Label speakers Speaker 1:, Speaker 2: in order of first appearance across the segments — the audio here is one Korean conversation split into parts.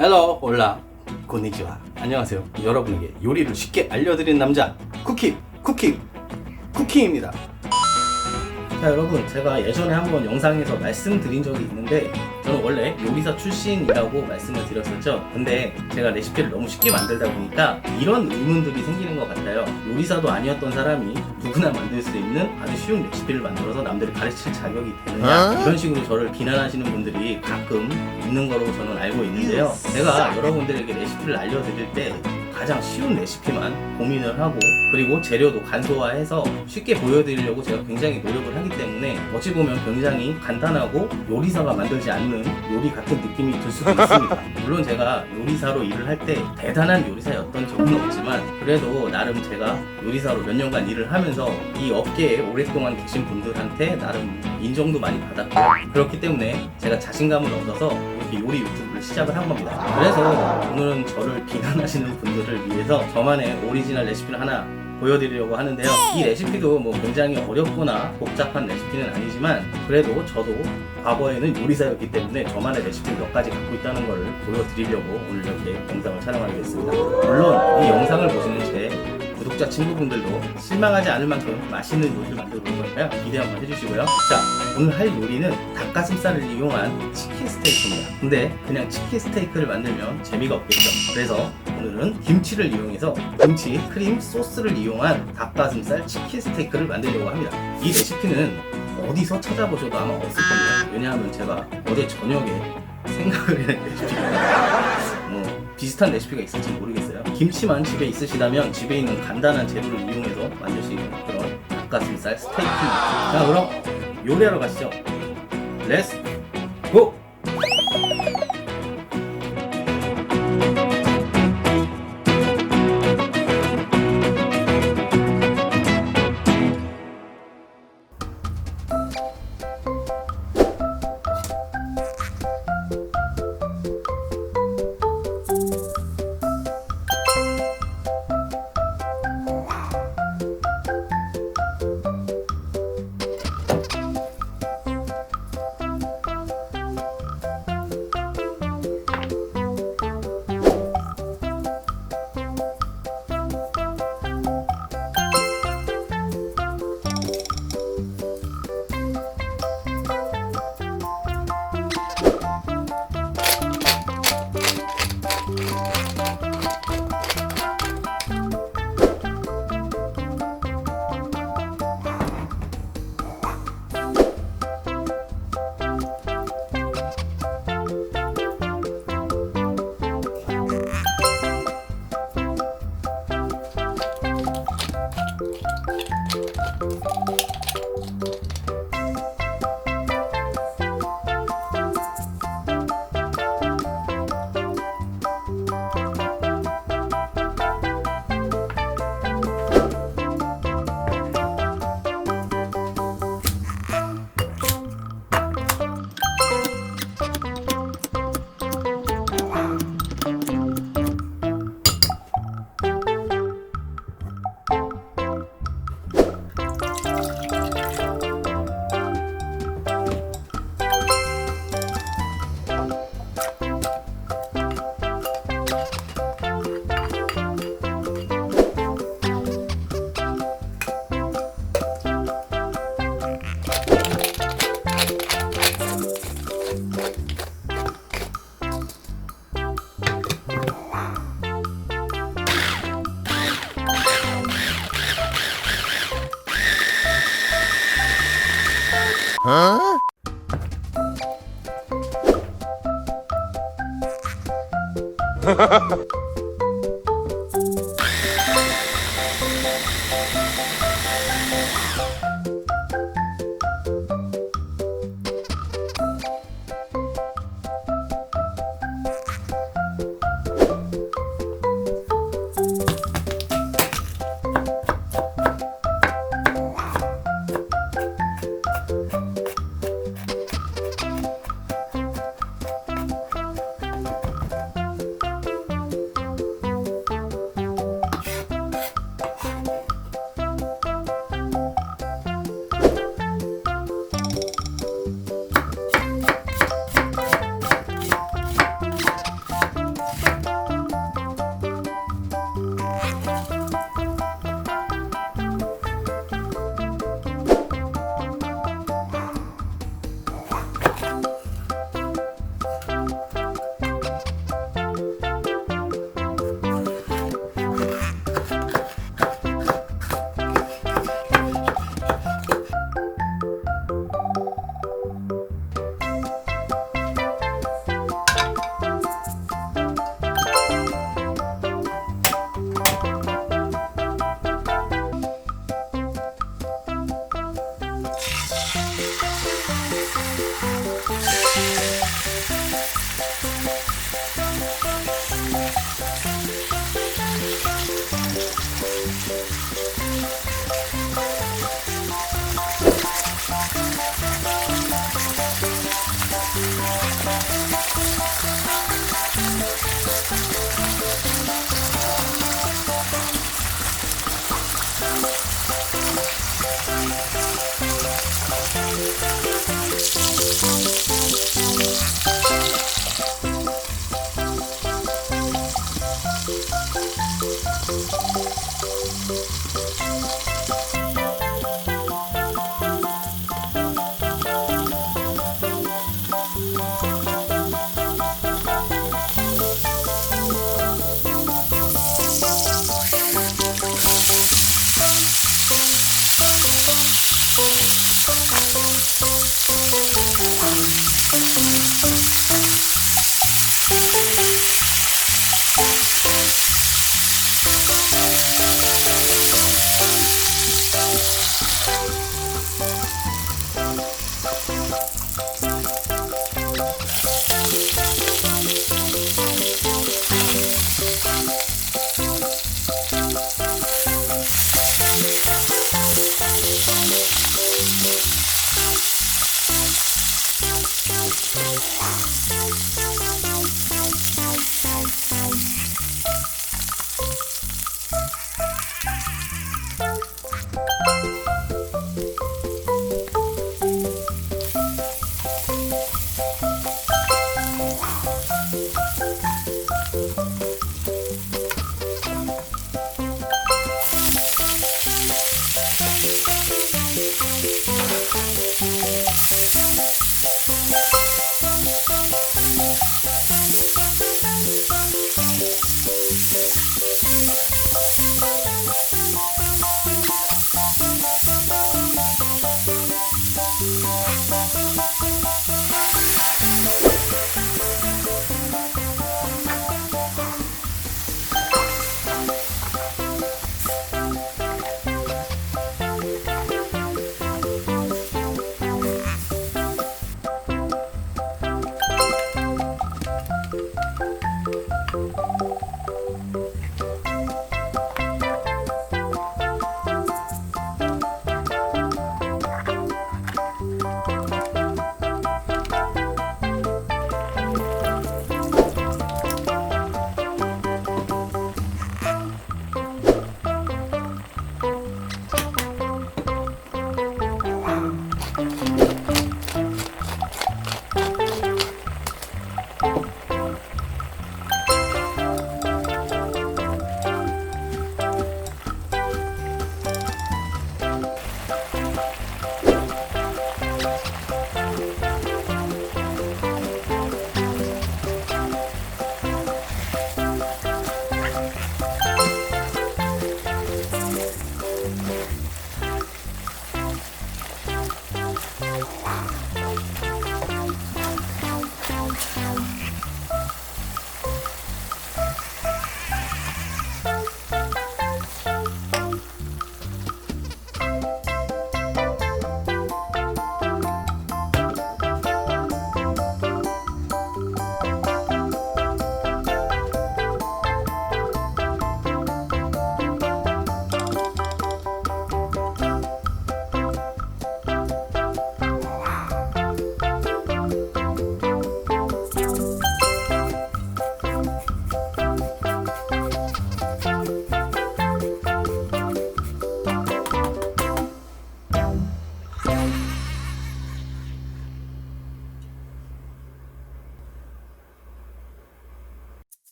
Speaker 1: 헬로 올라 고니치와 안녕하세요. 여러분에게 요리를 쉽게 알려드리는 남자 쿠킹입니다. 자, 여러분, 제가 예전에 한번 영상에서 말씀드린 적이 있는데 저는 원래 요리사 출신이라고 말씀을 드렸었죠. 근데 제가 레시피를 너무 쉽게 만들다 보니까 이런 의문들이 생기는 것 같아요. 요리사도 아니었던 사람이 누구나 만들 수 있는 아주 쉬운 레시피를 만들어서 남들을 가르칠 자격이 되느냐, 이런 식으로 저를 비난하시는 분들이 가끔 있는 거로 저는 알고 있는데요. 제가 여러분들에게 레시피를 알려드릴 때 가장 쉬운 레시피만 고민을 하고, 그리고 재료도 간소화해서 쉽게 보여드리려고 제가 굉장히 노력을 하기 때문에 어찌 보면 굉장히 간단하고 요리사가 만들지 않는 요리 같은 느낌이 들 수도 있습니다. 물론 제가 요리사로 일을 할 때 대단한 요리사였던 적은 없지만, 그래도 나름 제가 요리사로 몇 년간 일을 하면서 이 업계에 오랫동안 계신 분들한테 나름 인정도 많이 받았고, 그렇기 때문에 제가 자신감을 얻어서 이렇게 요리 유튜브를 시작을 한 겁니다. 그래서 오늘은 저를 비난하시는 분들을 위해서 저만의 오리지널 레시피를 하나 보여드리려고 하는데요. 이 레시피도 뭐 굉장히 어렵거나 복잡한 레시피는 아니지만, 그래도 저도 과거에는 요리사였기 때문에 저만의 레시피 몇 가지 갖고 있다는 걸 보여드리려고 오늘 이렇게 영상을 촬영하게 됐습니다. 물론 이 영상을 보시는 제 구독자 친구분들도 실망하지 않을 만큼 맛있는 요리를 만들어 볼 거니까요. 기대 한번 해주시고요. 자, 오늘 할 요리는 닭가슴살을 이용한 치킨 스테이크입니다. 근데 그냥 치킨 스테이크를 만들면 재미가 없겠죠. 그래서 오늘은 김치를 이용해서 김치 크림 소스를 이용한 닭가슴살 치킨 스테이크를 만들려고 합니다. 이 레시피는 어디서 찾아보셔도 아마 없을 겁니다. 왜냐하면 제가 어제 저녁에 생각을 해낸 레시피가 비슷한 레시피가 있을지 모르겠어요. 김치만 집에 있으시다면 집에 있는 간단한 재료를 이용해서 만들 수 있는 그런 닭가슴살 스테이크입니다. 자, 그럼 요리하러 가시죠. 렛츠 고!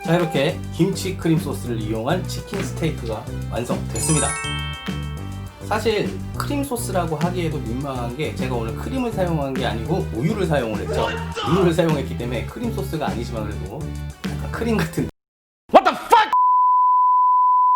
Speaker 1: 자, 이렇게 김치 크림 소스를 이용한 치킨 스테이크가 완성됐습니다. 사실 크림 소스라고 하기에도 민망한 게 제가 오늘 크림을 사용한 게 아니고 우유를 사용을 했죠. 우유를 사용했기 때문에 크림 소스가 아니지만 그래도 약간 크림 같은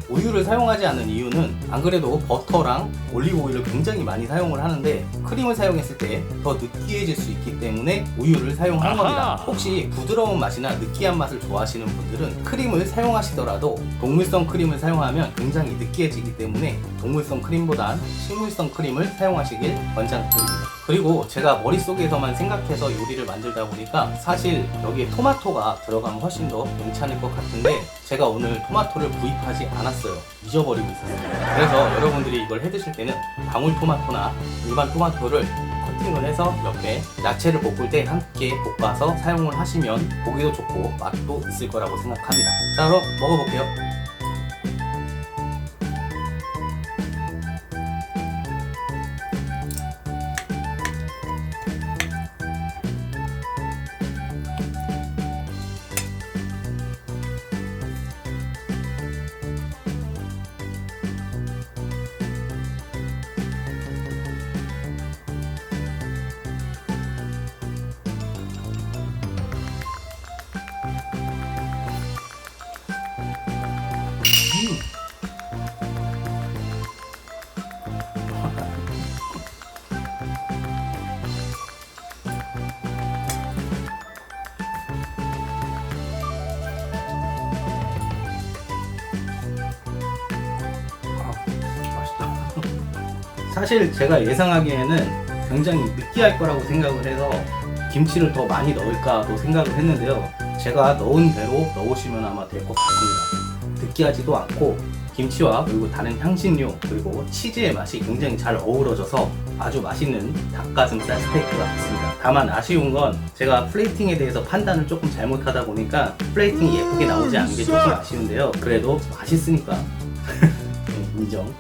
Speaker 1: 우유를 사용하지 않는 이유는 안 그래도 버터랑 올리브 오일을 굉장히 많이 사용을 하는데 크림을 사용했을 때 더 느끼해질 수 있기 때문에 우유를 사용한 겁니다. 혹시 부드러운 맛이나 느끼한 맛을 좋아하시는 분들은 크림을 사용하시더라도 동물성 크림을 사용하면 굉장히 느끼해지기 때문에 동물성 크림보단 식물성 크림을 사용하시길 권장드립니다. 그리고 제가 머릿속에서만 생각해서 요리를 만들다 보니까 사실 여기에 토마토가 들어가면 훨씬 더 괜찮을 것 같은데 제가 오늘 토마토를 구입하지 않았어요. 잊어버리고 있었어요. 그래서 여러분들이 이걸 해 드실 때는 방울토마토나 일반 토마토를 커팅을 해서 옆에 야채를 볶을 때 함께 볶아서 사용을 하시면 보기도 좋고 맛도 있을 거라고 생각합니다. 자, 그럼 먹어볼게요. 사실 제가 예상하기에는 굉장히 느끼할 거라고 생각을 해서 김치를 더 많이 넣을까도 생각을 했는데요. 제가 넣은 대로 넣으시면 아마 될 것 같습니다. 느끼하지도 않고 김치와 그리고 다른 향신료 그리고 치즈의 맛이 굉장히 잘 어우러져서 아주 맛있는 닭가슴살 스테이크가 됐습니다. 다만 아쉬운 건 제가 플레이팅에 대해서 판단을 조금 잘못하다 보니까 플레이팅이 예쁘게 나오지 않은 게 조금 아쉬운데요. 그래도 맛있으니까 인정.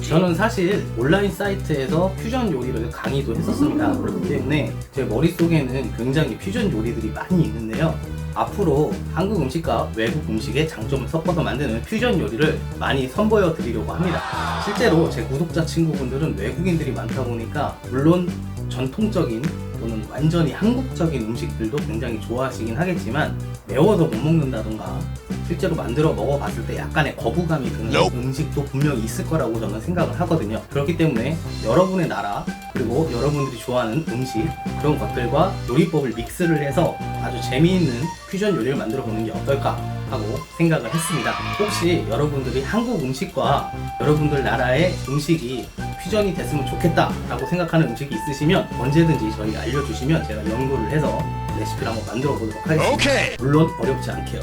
Speaker 1: 저는 사실 온라인 사이트에서 퓨전 요리를 강의도 했었습니다. 그렇기 때문에 제 머릿속에는 굉장히 퓨전 요리들이 많이 있는데요. 앞으로 한국 음식과 외국 음식의 장점을 섞어서 만드는 퓨전 요리를 많이 선보여 드리려고 합니다. 실제로 제 구독자 친구분들은 외국인들이 많다 보니까 물론 전통적인 또는 완전히 한국적인 음식들도 굉장히 좋아하시긴 하겠지만 매워서 못 먹는다던가 실제로 만들어 먹어봤을 때 약간의 거부감이 드는 음식도 분명히 있을 거라고 저는 생각을 하거든요. 그렇기 때문에 여러분의 나라 그리고 여러분들이 좋아하는 음식 그런 것들과 요리법을 믹스를 해서 아주 재미있는 퓨전 요리를 만들어 보는 게 어떨까 하고 생각을 했습니다. 혹시 여러분들이 한국 음식과 여러분들 나라의 음식이 퓨전이 됐으면 좋겠다 라고 생각하는 음식이 있으시면 언제든지 저희가 알려주시면 제가 연구를 해서 레시피를 한번 만들어 보도록 하겠습니다. 오케이. 물론 어렵지 않게요.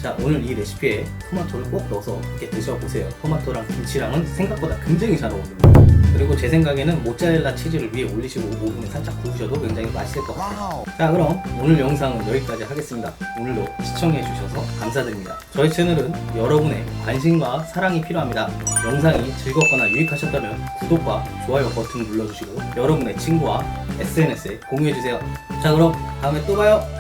Speaker 1: 자, 오늘 이 레시피에 토마토를 꼭 넣어서 이렇게 드셔보세요. 토마토랑 김치랑은 생각보다 굉장히 잘 어울립니다. 그리고 제 생각에는 모짜렐라 치즈를 위에 올리시고 오븐에 살짝 구우셔도 굉장히 맛있을 것 같아요. 자, 그럼 오늘 영상은 여기까지 하겠습니다. 오늘도 시청해주셔서 감사드립니다. 저희 채널은 여러분의 관심과 사랑이 필요합니다. 영상이 즐겁거나 유익하셨다면 구독과 좋아요 버튼 눌러주시고 여러분의 친구와 SNS에 공유해주세요. 자, 그럼 다음에 또 봐요.